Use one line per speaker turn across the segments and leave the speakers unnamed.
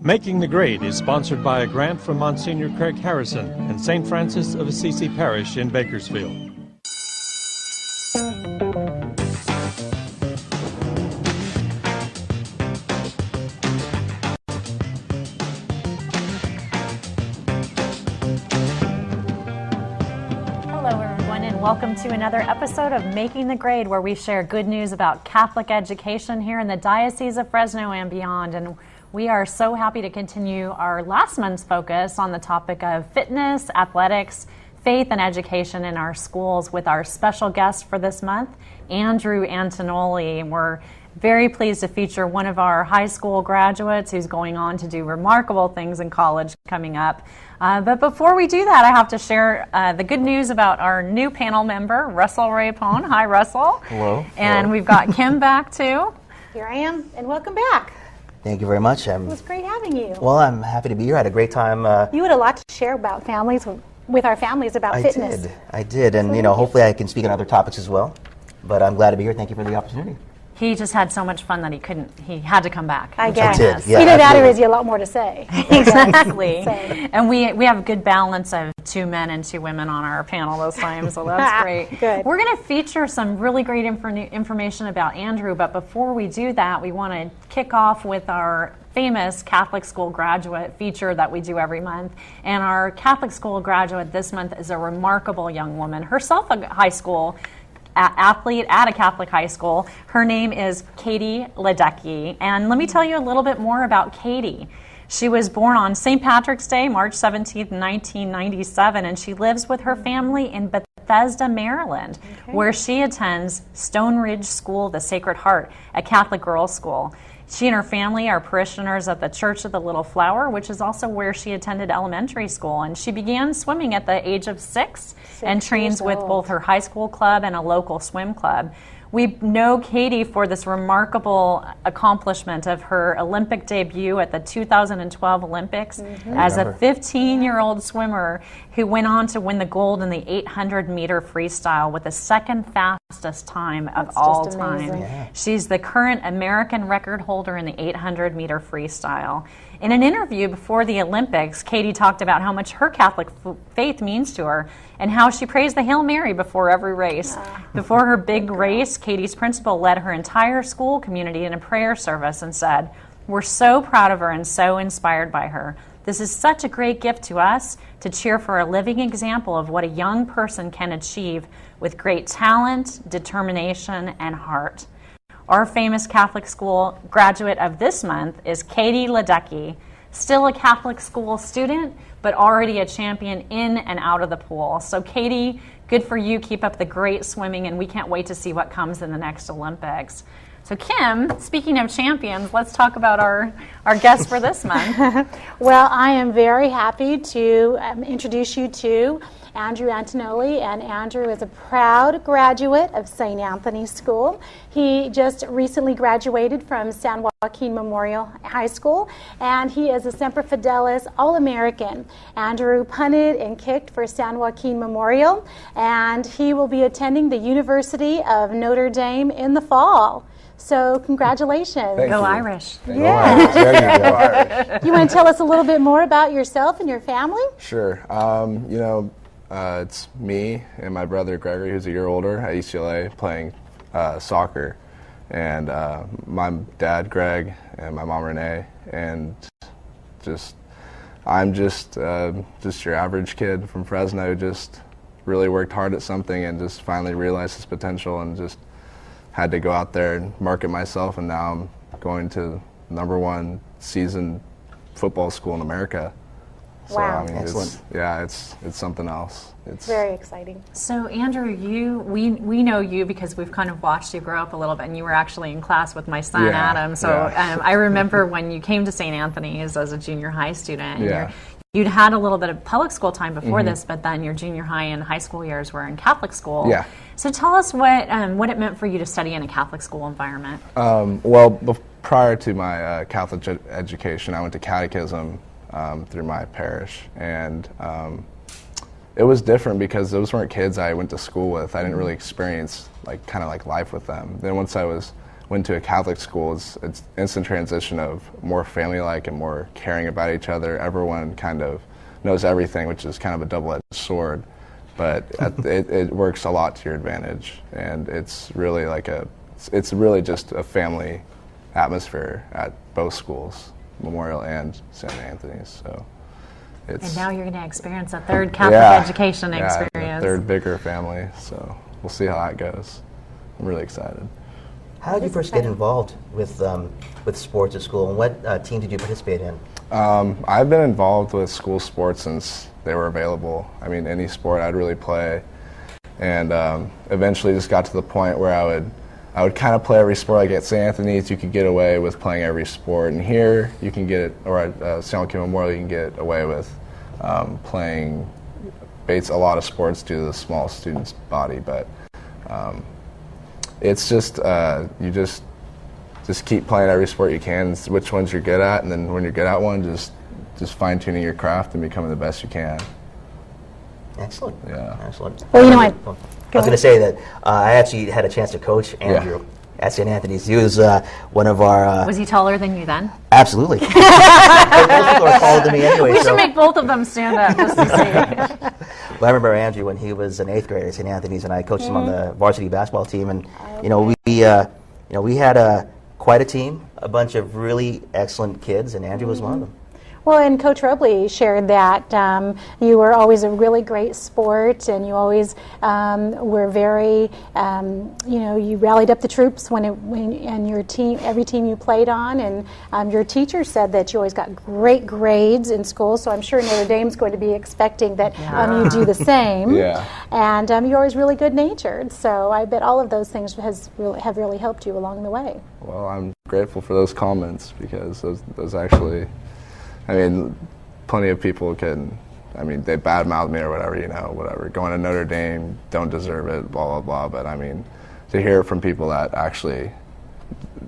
Making the Grade is sponsored by a grant from Monsignor Craig Harrison and St. Francis of Assisi Parish in Bakersfield.
Welcome to another episode of Making the Grade, where we share good news about Catholic education here in the Diocese of Fresno and beyond. And we are so happy to continue our last month's focus on the topic of fitness, athletics, faith, and education in our schools with our special guest for this month, Andrew Angognoli. We're very pleased to feature one of our high school graduates who's going on to do remarkable things in college coming up. But before we do that, I have to share the good news about our new panel member, Russell Raypon. Hi, Russell.
Hello.
And
Hello.
We've got Kim back, too.
Here I am, and welcome back.
Thank you very much.
It was great having you.
Well, I'm happy to be here. I had a great time.
You had a lot to share about families, with our families about fitness.
I did. And, hopefully I can speak on other topics as well. But I'm glad to be here. Thank you for the opportunity.
He just had so much fun that he had to come back.
I guess.
I did. Yeah,
either that or is he a lot more to say.
Exactly. And we have a good balance of 2 men and 2 women on our panel this time, so that's great.
Good.
We're going to feature some really great information about Andrew, but before we do that, we want to kick off with our famous Catholic school graduate feature that we do every month. And our Catholic school graduate this month is a remarkable young woman, herself a high school athlete at a Catholic high school. Her name is Katie Ledecky. And let me tell you a little bit more about Katie. She was born on St. Patrick's Day, March 17th, 1997, and she lives with her family in Bethesda, Maryland, where she attends Stone Ridge School, the Sacred Heart, a Catholic girls' school. She and her family are parishioners at the Church of the Little Flower, which is also where she attended elementary school. And she began swimming at the age of 6 and trains with both her high school club and a local swim club. We know Katie for this remarkable accomplishment of her Olympic debut at the 2012 Olympics as a 15-year-old swimmer who went on to win the gold in the 800-meter freestyle with the second fastest time of all time.
Yeah.
She's the current American record holder in the 800-meter freestyle. In an interview before the Olympics, Katie talked about how much her Catholic faith means to her and how she prays the Hail Mary before every race. Before her big race, Katie's principal led her entire school community in a prayer service and said, "We're so proud of her and so inspired by her. This is such a great gift to us to cheer for a living example of what a young person can achieve with great talent, determination, and heart." Our famous Catholic school graduate of this month is Katie Ledecky, still a Catholic school student, but already a champion in and out of the pool. So Katie, good for you. Keep up the great swimming, and we can't wait to see what comes in the next Olympics. So Kim, speaking of champions, let's talk about our guest for this month.
Well, I am very happy to introduce you to Andrew Angognoli, and Andrew is a proud graduate of St. Anthony's School. He just recently graduated from San Joaquin Memorial High School, and he is a Semper Fidelis All-American. Andrew punted and kicked for San Joaquin Memorial, and he will be attending the University of Notre Dame in the fall. So congratulations.
Go Irish.
Yeah.
There you go, Irish.
You want to tell us a little bit more about yourself and your family?
Sure. It's me and my brother Gregory, who's a year older at UCLA, playing soccer. And my dad, Greg, and my mom, Renee. And I'm just your average kid from Fresno who just really worked hard at something and just finally realized his potential and just had to go out there and market myself, and now I'm going to #1 seasoned football school in America. So,
Wow.
Excellent.
It's something else. It's
Very exciting.
So Andrew, we know you because we've kind of watched you grow up a little bit, and you were actually in class with my son Adam. So I remember when you came to St. Anthony's as a junior high student. And you'd had a little bit of public school time before this, but then your junior high and high school years were in Catholic school.
Yeah.
So tell us what it meant for you to study in a Catholic school environment.
Prior to my Catholic education, I went to catechism through my parish, and it was different because those weren't kids I went to school with. I didn't really experience like life with them. Then once went to a Catholic school, it's instant transition of more family-like and more caring about each other. Everyone kind of knows everything, which is kind of a double-edged sword, but it works a lot to your advantage, and it's really it's really just a family atmosphere at both schools, Memorial and St. Anthony's. So
and now you're going to experience a third Catholic education experience.
A third bigger family, so we'll see how that goes. I'm really excited.
How did you first get involved with sports at school, and what team did you participate in?
I've been involved with school sports since they were available. I mean, any sport I'd really play, and eventually just got to the point where I would kind of play every sport. Like at St. Anthony's, you could get away with playing every sport, and here you can get, or at San Joaquin Memorial, you can get away with playing a lot of sports due to the small student's body. But it's just you just keep playing every sport you can, which ones you're good at, and then when you're good at one, just fine-tuning your craft and becoming the best you can.
Excellent.
Yeah.
Excellent.
Well, you know,
I was going to say that I actually had a chance to coach Andrew at St. Anthony's. He was one of our...
was he taller than you then?
Absolutely. Most people are taller than me anyway.
We should make both of them stand up just to see.
Well, I remember Andrew when he was an 8th grader at St. Anthony's, and I coached him on the varsity basketball team. And we had quite a team, a bunch of really excellent kids, and Andrew was one of them.
Well, and Coach Robley shared that you were always a really great sport, and you always were very, you rallied up the troops and your team, every team you played on, and your teacher said that you always got great grades in school. So I'm sure Notre Dame's going to be expecting that you do the same.
Yeah.
And you're always really good-natured. So I bet all of those things have really helped you along the way.
Well, I'm grateful for those comments, because those actually. I mean, plenty of people they badmouth me or whatever, going to Notre Dame, don't deserve it, blah, blah, blah. But I mean, to hear it from people that actually,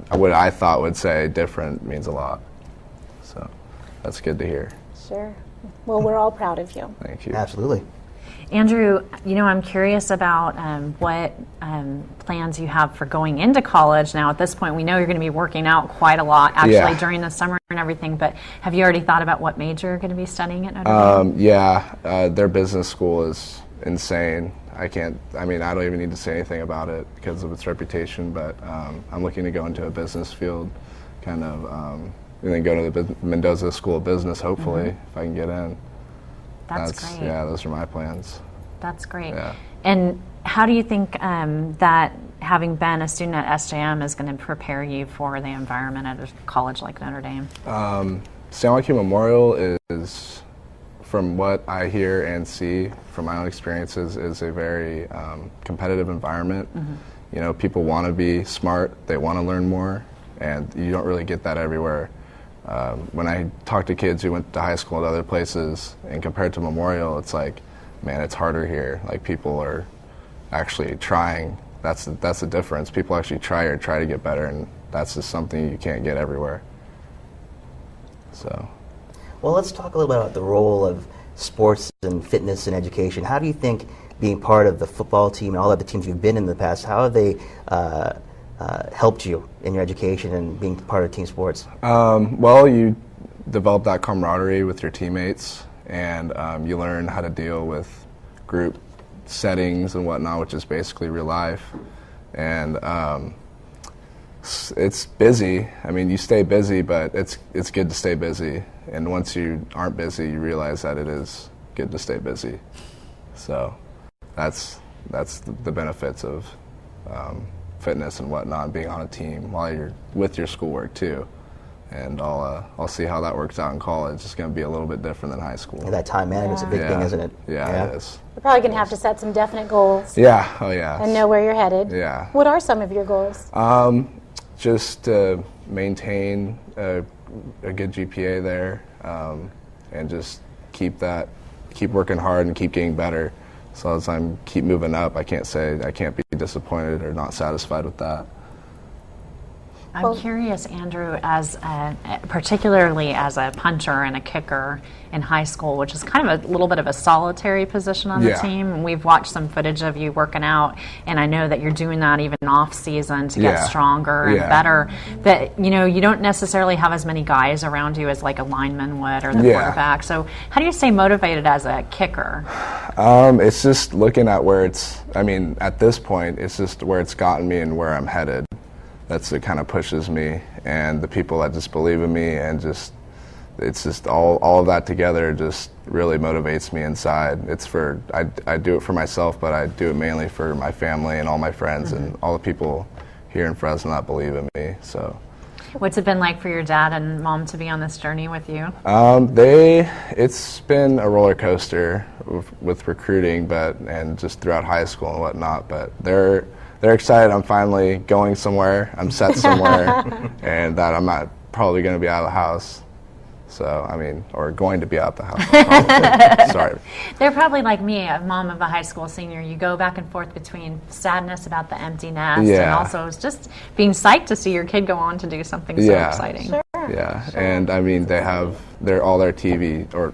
what I thought would say different means a lot. So that's good to hear.
Sure. Well, we're all proud of you.
Thank you.
Absolutely.
Andrew, I'm curious about what plans you have for going into college. Now, at this point, we know you're going to be working out quite a lot, actually, during the summer and everything, but have you already thought about what major you're going to be studying at Notre Dame?
Their business school is insane. I don't even need to say anything about it because of its reputation, but I'm looking to go into a business field, kind of, and then go to the Mendoza School of Business, hopefully, if I can get in.
That's great.
Yeah, those are my plans.
That's great.
Yeah.
And how do you think that having been a student at SJM is going to prepare you for the environment at a college like Notre Dame?
San Joaquin Memorial is, from what I hear and see from my own experiences, is a very competitive environment. Mm-hmm. People want to be smart, they want to learn more, and you don't really get that everywhere. When I talk to kids who went to high school and other places, and compared to Memorial, it's like, man, it's harder here. Like, people are actually trying. That's the difference. People actually try to get better, and that's just something you can't get everywhere. So,
well, let's talk a little bit about the role of sports and fitness and education. How do you think being part of the football team and all of the teams you've been in the past, how have they helped you in your education and being part of team sports?
Well, you develop that camaraderie with your teammates, and you learn how to deal with group settings and whatnot, which is basically real life. And it's busy. I mean, you stay busy, but it's good to stay busy. And once you aren't busy, you realize that it is good to stay busy. So that's the benefits of fitness and whatnot, being on a team while you're with your schoolwork too. And I'll see how that works out in college. It's going to be a little bit different than high school.
And that time management's a big thing, isn't it?
Yeah, it is.
You're probably going to have to set some definite goals.
Yeah, oh yeah.
And know where you're headed.
Yeah.
What are some of your goals?
Just to maintain a good GPA there, and just keep working hard and keep getting better. So as I keep moving up, I can't be disappointed or not satisfied with that.
I'm curious, Andrew, particularly as a punter and a kicker in high school, which is kind of a little bit of a solitary position on the team. And we've watched some footage of you working out, and I know that you're doing that even off season to get stronger and better. That you don't necessarily have as many guys around you as like a lineman would or the quarterback. So how do you stay motivated as a kicker?
It's just looking at where at this point, it's just where it's gotten me and where I'm headed. It kind of pushes me, and the people that just believe in me, and it's just all of that together just really motivates me inside. I do it for myself, but I do it mainly for my family and all my friends and all the people here in Fresno that believe in me. So,
what's it been like for your dad and mom to be on this journey with you?
It's been a roller coaster with recruiting, and just throughout high school and whatnot. But they're excited I'm finally going somewhere, I'm set somewhere, and that I'm not probably going to be out of the house. So, or going to be out the house. Sorry.
They're probably like me, a mom of a high school senior. You go back and forth between sadness about the empty nest and also just being psyched to see your kid go on to do something so exciting.
Sure.
Yeah, and they have all their TV, or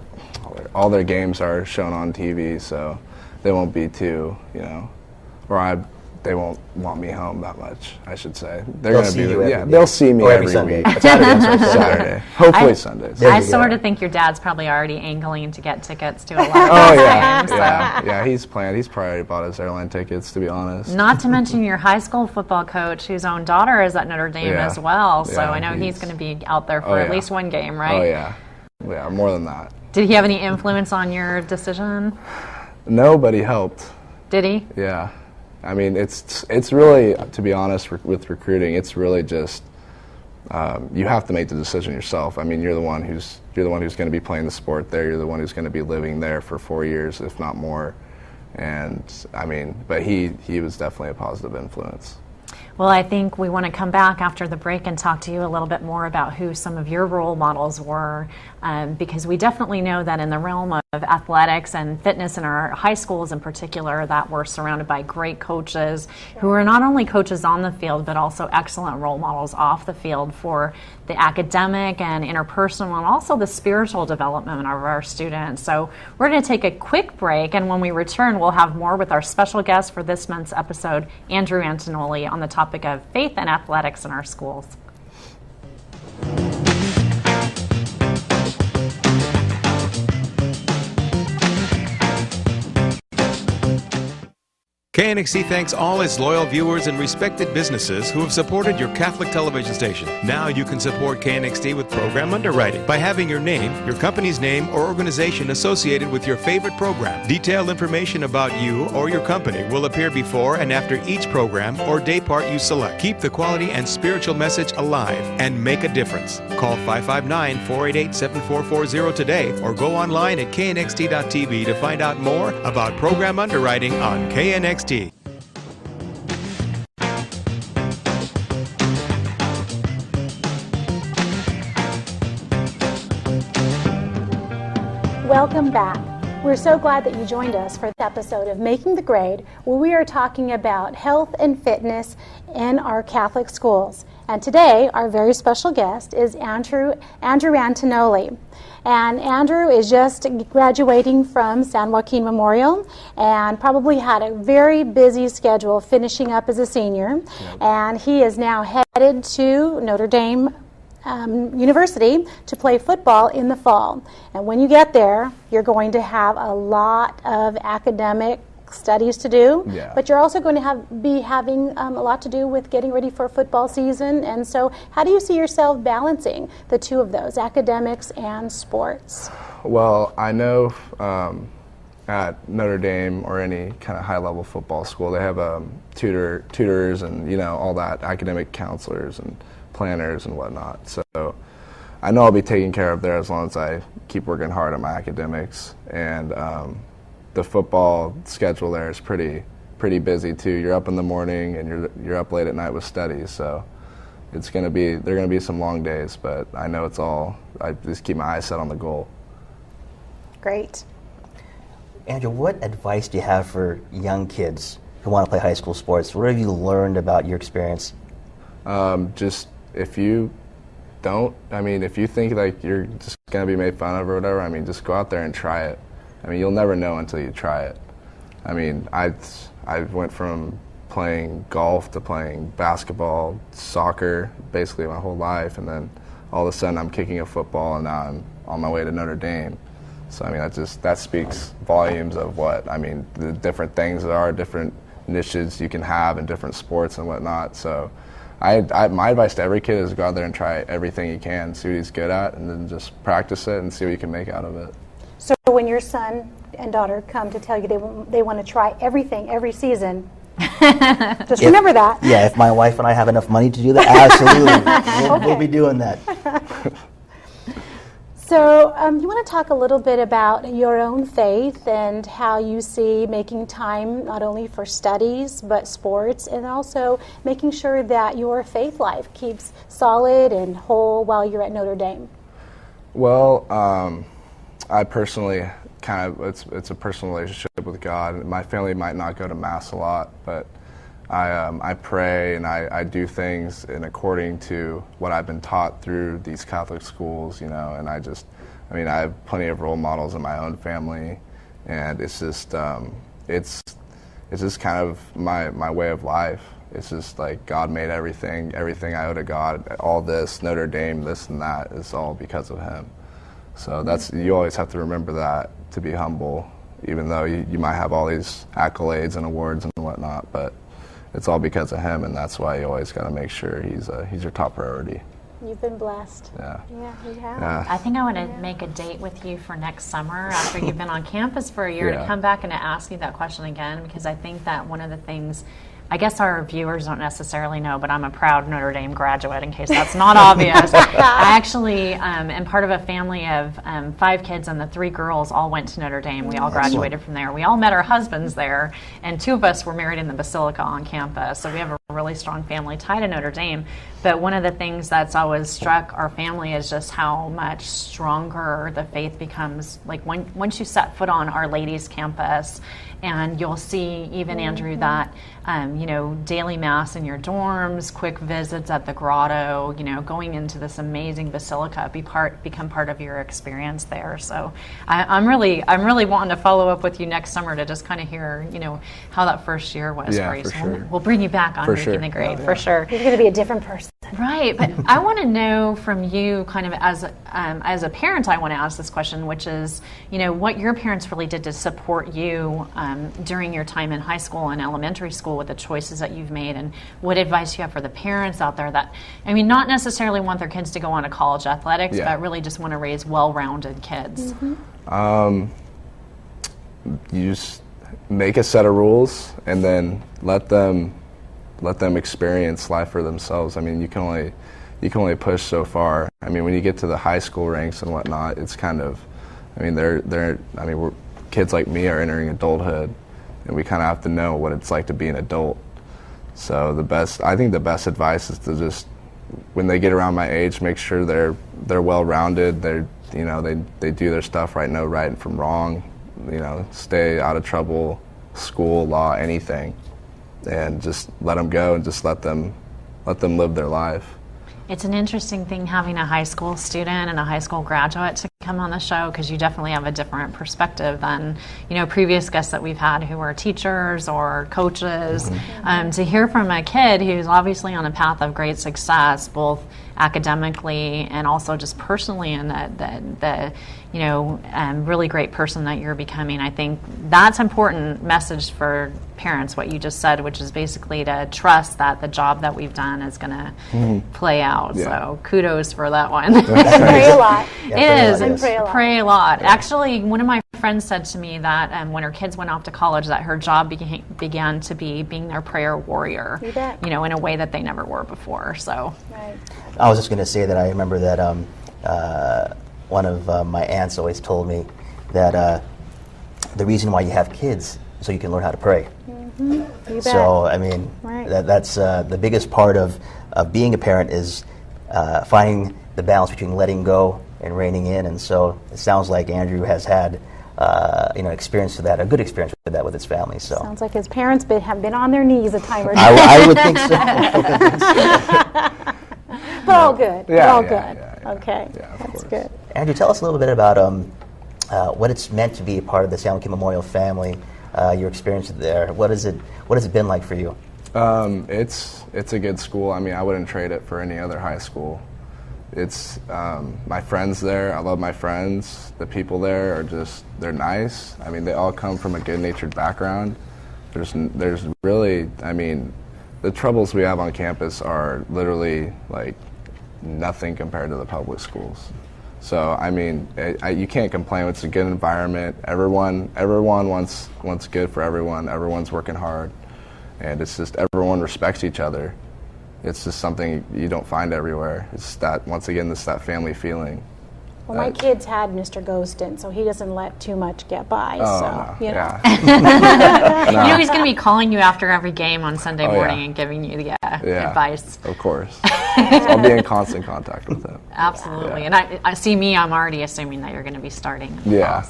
all their games are shown on TV, so they won't be too, they won't want me home that much, I should say. They'll see me every
Sunday.
week. Saturday. Hopefully Sundays.
I sort of think your dad's probably already angling to get tickets to a lot of games.
Yeah, he's planned. He's probably already bought his airline tickets, to be honest.
Not to mention your high school football coach, whose own daughter is at Notre Dame as well. So I know he's going to be out there for at least one game, right?
Oh, yeah. Yeah, more than that.
Did he have any influence on your decision?
No, but he helped.
Did he?
Yeah. It's really, to be honest, with recruiting, it's really just you have to make the decision yourself. You're the one who's going to be playing the sport there. You're the one who's going to be living there for 4 years, if not more. And but he was definitely a positive influence.
Well, I think we want to come back after the break and talk to you a little bit more about who some of your role models were, because we definitely know that in the realm of athletics and fitness in our high schools in particular, that we're surrounded by great coaches who are not only coaches on the field, but also excellent role models off the field for the academic and interpersonal and also the spiritual development of our students. So we're going to take a quick break, and when we return, we'll have more with our special guest for this month's episode, Andrew Angognoli, on the topic of faith and athletics in our schools.
KNXT thanks all its loyal viewers and respected businesses who have supported your Catholic television station. Now you can support KNXT with program underwriting by having your name, your company's name, or organization associated with your favorite program. Detailed information about you or your company will appear before and after each program or day part you select. Keep the quality and spiritual message alive and make a difference. Call 559-488-7440 today or go online at KNXT.TV to find out more about program underwriting on KNXT.
Welcome back. We're so glad that you joined us for this episode of Making the Grade, where we are talking about health and fitness in our Catholic schools. And today, our very special guest is Andrew Angognoli. And Andrew is just graduating from San Joaquin Memorial and probably had a very busy schedule finishing up as a senior. Yep. And he is now headed to Notre Dame University to play football in the fall. And when you get there, you're going to have a lot of academic studies to do, but you're also going to be having a lot to do with getting ready for football season. And so how do you see yourself balancing the two of those, academics and sports?
Well, I know at Notre Dame or any kind of high-level football school, they have tutors and all that, academic counselors and planners and whatnot. So I know I'll be taken care of there as long as I keep working hard on my academics. And the football schedule there is pretty busy too. You're up in the morning and you're up late at night with studies, so they're going to be some long days, but I know it's all, I just keep my eyes set on the goal.
Great.
Andrew, what advice do you have for young kids who want to play high school sports? What have you learned about your experience?
Just if you don't, I mean, if you think like you're just going to be made fun of or whatever, I mean, just go out there and try it. I mean, you'll never know until you try it. I mean, I went from playing golf to playing basketball, soccer, basically my whole life, and then all of a sudden I'm kicking a football, and now I'm on my way to Notre Dame. So I mean, that speaks volumes of what, I mean, the different things there are, different niches you can have in different sports and whatnot. So my advice to every kid is go out there and try everything you can, see what he's good at, and then just practice it and see what you can make out of it.
So when your son and daughter come to tell you they want to try everything every season, just remember that.
Yeah, if my wife and I have enough money to do that, absolutely. We'll be doing that.
So you want to talk a little bit about your own faith and how you see making time not only for studies but sports, and also making sure that your faith life keeps solid and whole while you're at Notre Dame.
Well, I personally it's a personal relationship with God. My family might not go to Mass a lot, but I pray and I do things in according to what I've been taught through these Catholic schools, and I have plenty of role models in my own family, and it's just kind of my way of life. It's just like God made everything I owe to God, all this, Notre Dame, this and that, is all because of Him. So you always have to remember that, to be humble, even though you might have all these accolades and awards and whatnot, but it's all because of Him, and that's why you always got to make sure he's your top priority.
You've been blessed.
Yeah.
Yeah, you have.
Yeah.
I think I want to make a date with you for next summer after you've been on campus for a year to come back and to ask you that question again, because I think that one of the things, I guess our viewers don't necessarily know, but I'm a proud Notre Dame graduate, in case that's not obvious. I actually am part of a family of 5 kids, and the 3 girls all went to Notre Dame. We all graduated from there. We all met our husbands there, and 2 of us were married in the Basilica on campus, so we have a really strong family tie to Notre Dame. But one of the things that's always struck our family is just how much stronger the faith becomes. Like once you set foot on Our Lady's campus, and you'll see, even Andrew, that daily Mass in your dorms, quick visits at the grotto, going into this amazing basilica, become part of your experience there. So I'm really wanting to follow up with you next summer to just kind of hear, how that first year was for you.
For
so
sure.
We'll bring you back on Making the Grade, for sure.
You're going to be a different person.
Right, but I want to know from you, kind of as a parent, I want to ask this question, which is, what your parents really did to support you during your time in high school and elementary school with the choices that you've made, and what advice you have for the parents out there that, not necessarily want their kids to go on to college athletics, but really just want to raise well-rounded kids.
You just make a set of rules and then let them experience life for themselves. You can only push so far. When you get to the high school ranks and whatnot, it's kind of, kids like me are entering adulthood, and we kind of have to know what it's like to be an adult. So I think the best advice is to just, when they get around my age, make sure they're well-rounded. They do their stuff right, know right from wrong. Stay out of trouble, school, law, anything. And just let them go and just let them live their life.
It's an interesting thing having a high school student and a high school graduate to come on the show, because you definitely have a different perspective than previous guests that we've had who are teachers or coaches. To hear from a kid who's obviously on a path of great success, both academically and also just personally, and the really great person that you're becoming. I think that's important message for parents, what you just said, which is basically to trust that the job that we've done is going to play out. Yeah. So kudos for that one.
And pray a lot.
It is. And pray a lot. Actually, one of my friends said to me that when her kids went off to college, that her job began to be being their prayer warrior, in a way that they never were before. So.
Right.
I was just going to say that I remember that one of my aunts always told me that the reason why you have kids is so you can learn how to pray.
You bet.
So,
right.
that's the biggest part of being a parent is finding the balance between letting go and reining in. And so it sounds like Andrew has had experience with that, a good experience with that with his family. So
sounds like his parents have been on their knees a time or two.
I would think so.
all good. We're
Yeah,
all
yeah,
good.
yeah.
Okay,
Yeah, of
that's
course.
good.
Andrew, tell us a little bit about what it's meant to be a part of the San Joaquin Memorial family. Your experience there. What has it been like for you?
It's a good school. I mean, I wouldn't trade it for any other high school. It's my friends there. I love my friends. The people there are they're nice. I mean, they all come from a good-natured background. There's really, I mean, the troubles we have on campus are literally like nothing compared to the public schools. So I mean, you can't complain. It's a good environment. Everyone wants good for everyone. Everyone's working hard, and it's just everyone respects each other. It's just something you don't find everywhere. It's that, once again, it's that family feeling.
Well, my kids had Mr. Ghostin, so he doesn't let too much get by.
Oh,
so,
no.
you know.
Yeah.
You know he's going to be calling you after every game on Sunday
Oh,
morning
yeah.
and giving you the
Yeah.
advice.
Of course. I'll be in constant contact with him.
Absolutely.
Yeah.
And I see me, I'm already assuming that you're going to be starting.
Yeah.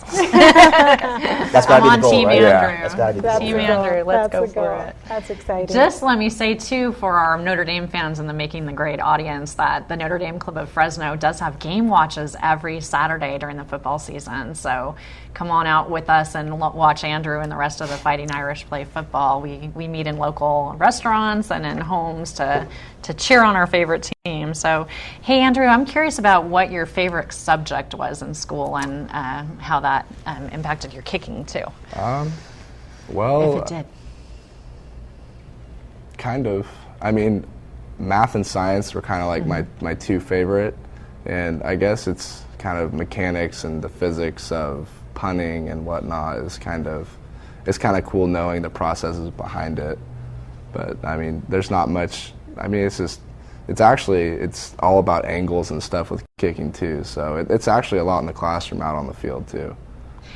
That's got to be
I'm
the
on
goal,
Team
right?
Andrew.
That's got to be the
That's
goal.
Team
the goal.
Andrew, let's
That's
go
the
for
goal.
it.
That's exciting.
Just let me say, too, for our Notre Dame fans and the Making the Grade audience, that the Notre Dame Club of Fresno does have game watches every Saturday during the football season. So come on out with us and watch Andrew and the rest of the Fighting Irish play football. We meet in local restaurants and in homes to cheer on our favorite team. So, hey, Andrew, I'm curious about what your favorite subject was in school and how that impacted your kicking, too,
Well,
if it did.
kind of. I mean, math and science were kind of like my two favorite, and I guess it's kind of mechanics and the physics of punting and whatnot is it's kind of cool knowing the processes behind it. But I mean, there's not much. I mean, it's all about angles and stuff with kicking too. So it's actually a lot in the classroom, out on the field too.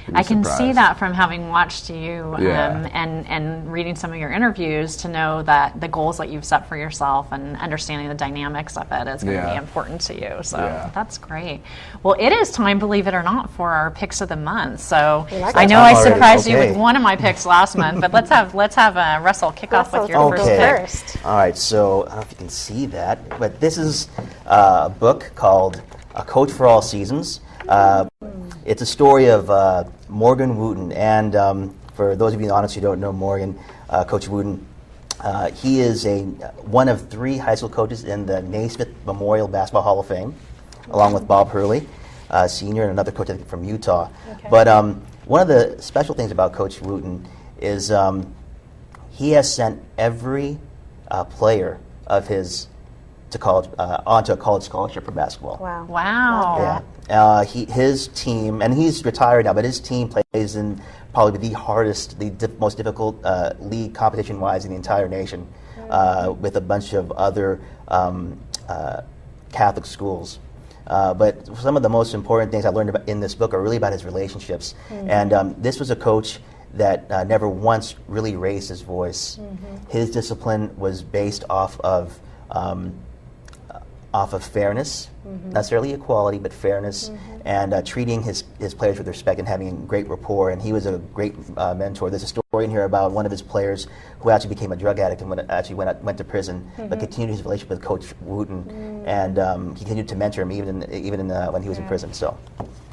You'd be
I can see
surprised.
that from having watched you
Yeah.
and reading some of your interviews, to know that the goals that you've set for yourself and understanding the dynamics of it is going to be
Yeah.
important to you. So
Yeah.
that's great. Well, it is time, believe it or not, for our picks of the month. So
like
I
that.
know I
Time already.
surprised you with
Okay.
one of my picks last month, but let's have Russell kick off with your
Russell,
first
Okay.
pick.
first.
All right, so I don't know if you can see that, but this is a book called A Coach for All Seasons. It's a story of Morgan Wooten, and for those of you in the audience who don't know Morgan, Coach Wooten, he is one of 3 high school coaches in the Naismith Memorial Basketball Hall of Fame, along with Bob Hurley, senior, and another coach I think from Utah.
Okay.
But one of the special things about Coach Wooten is he has sent every player of his to college onto a college scholarship for basketball.
Wow.
Wow.
Yeah, his team, and he's retired now, but his team plays in probably the hardest, most difficult league competition-wise in the entire nation, with a bunch of other Catholic schools. But some of the most important things I learned about in this book are really about his relationships. And this was a coach that never once really raised his voice. His discipline was based off of fairness, not necessarily equality, but fairness, and treating his players with respect and having great rapport. And he was a great mentor. There's a story in here about one of his players who actually became a drug addict and went to prison, but continued his relationship with Coach Wooten, and he continued to mentor him even when he was in prison. So,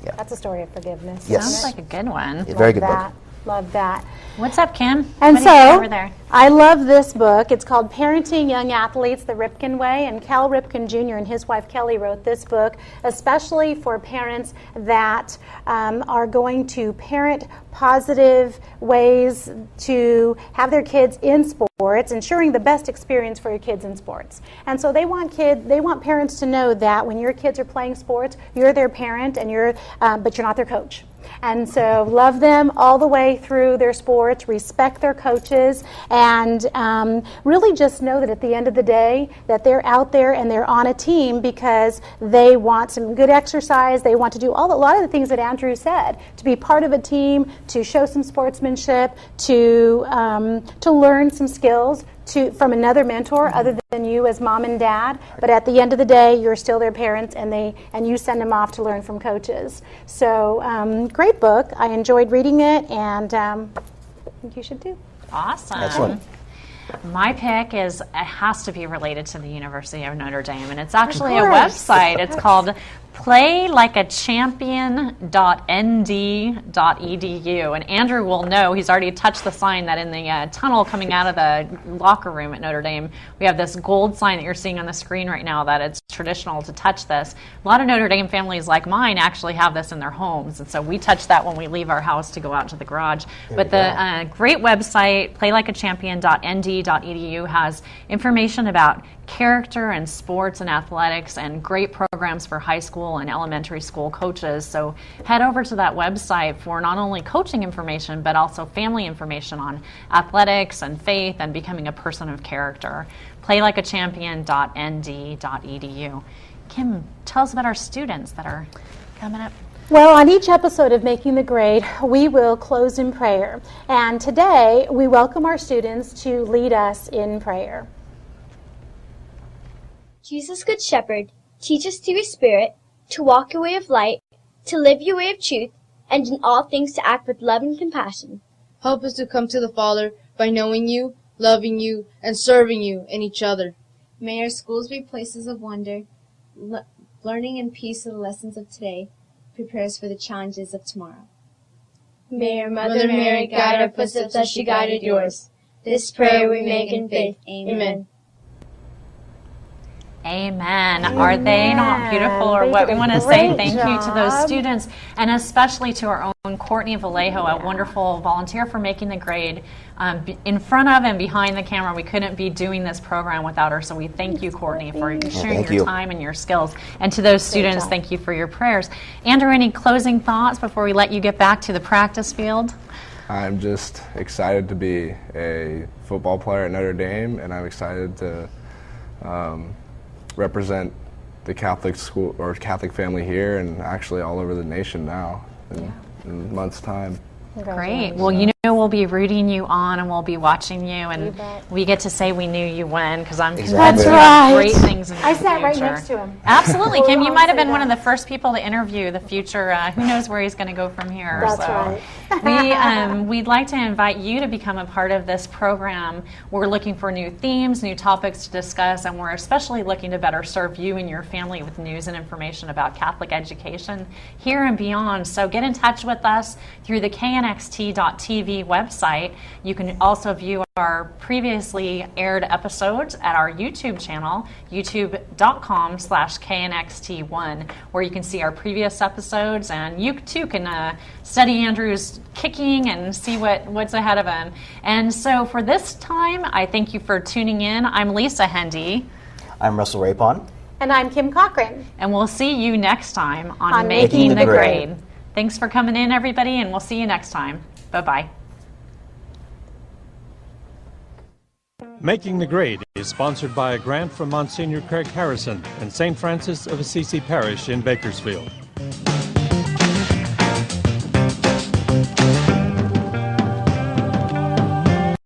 yeah,
That's a story of forgiveness.
Yes.
Sounds like a good one.
it's a very good
that.
book.
Love that.
What's up, Kim?
And
What do you got
so,
over there?
I love this book. It's called Parenting Young Athletes the Ripken Way, and Cal Ripken Jr. and his wife Kelly wrote this book especially for parents that are going to parent positive ways to have their kids in sports, ensuring the best experience for your kids in sports. And so they want parents to know that when your kids are playing sports, you're their parent, and but you're not their coach. And so love them all the way through their sports, respect their coaches, and really just know that at the end of the day that they're out there and they're on a team because they want some good exercise. They want to do a lot of the things that Andrew said, to be part of a team, to show some sportsmanship, to learn some skills from another mentor other than you as mom and dad. But at the end of the day, you're still their parents, and you send them off to learn from coaches. So great book. I enjoyed reading it, and I think you should too.
Awesome.
Excellent.
My pick it has to be related to the University of Notre Dame, and it's actually a website. It's called playlikeachampion.nd.edu. And Andrew will know, he's already touched the sign that in the tunnel coming out of the locker room at Notre Dame, we have this gold sign that you're seeing on the screen right now that it's traditional to touch this. A lot of Notre Dame families like mine actually have this in their homes, and so we touch that when we leave our house to go out to the garage. But the great website, playlikeachampion.nd.edu, has information about character and sports and athletics and great programs for high school and elementary school coaches. So head over to that website for not only coaching information but also family information on athletics and faith and becoming a person of character. playlikeachampion.nd.edu. Kim, tell us about our students that are coming up.
Well, on each episode of Making the Grade, we will close in prayer. And today, we welcome our students to lead us in prayer.
Jesus, Good Shepherd, teach us through your Spirit to walk your way of light, to live your way of truth, and in all things to act with love and compassion.
Help us to come to the Father by knowing you, loving you, and serving you and each other.
May our schools be places of wonder, learning in peace of the lessons of today, prepare us for the challenges of tomorrow.
May our Mother Mary guide our footsteps as she guided yours. This prayer we make in faith. Amen.
Amen. Are they not beautiful? Or what we want to say thank you to those students, and especially to our own Courtney Vallejo, a wonderful volunteer for Making the Grade. In front of and behind the camera, we couldn't be doing this program without her, so we thank you, Courtney, for sharing your time and your skills. And to those students, thank you for your prayers. Andrew, any closing thoughts before we let you get back to the practice field?
I'm just excited to be a football player at Notre Dame, and I'm excited to represent the Catholic school or Catholic family here and actually all over the nation now in a month's time.
Great. Well, you know we'll be rooting you on and we'll be watching you, and we get to say we knew you when, because I'm convinced you have great things in the future.
I sat right next to him.
Absolutely. Kim, you might have been one of the first people to interview the future. Who knows where he's going to go from here.
That's right.
We'd like to invite you to become a part of this program. We're looking for new themes, new topics to discuss, and we're especially looking to better serve you and your family with news and information about Catholic education here and beyond. So get in touch with us through the KNXT-TV website. You can also view our previously aired episodes at our YouTube channel, youtube.com/KNXT1, where you can see our previous episodes, and you too can study Andrew's kicking and see what's ahead of him. And so for this time, I thank you for tuning in. I'm Lisa Hendey.
I'm Russell Raypon.
And I'm Kim Cochran.
And we'll see you next time on Making the Grade. Thanks for coming in, everybody, and we'll see you next time. Bye-bye.
Making the Grade is sponsored by a grant from Monsignor Craig Harrison and St. Francis of Assisi Parish in Bakersfield.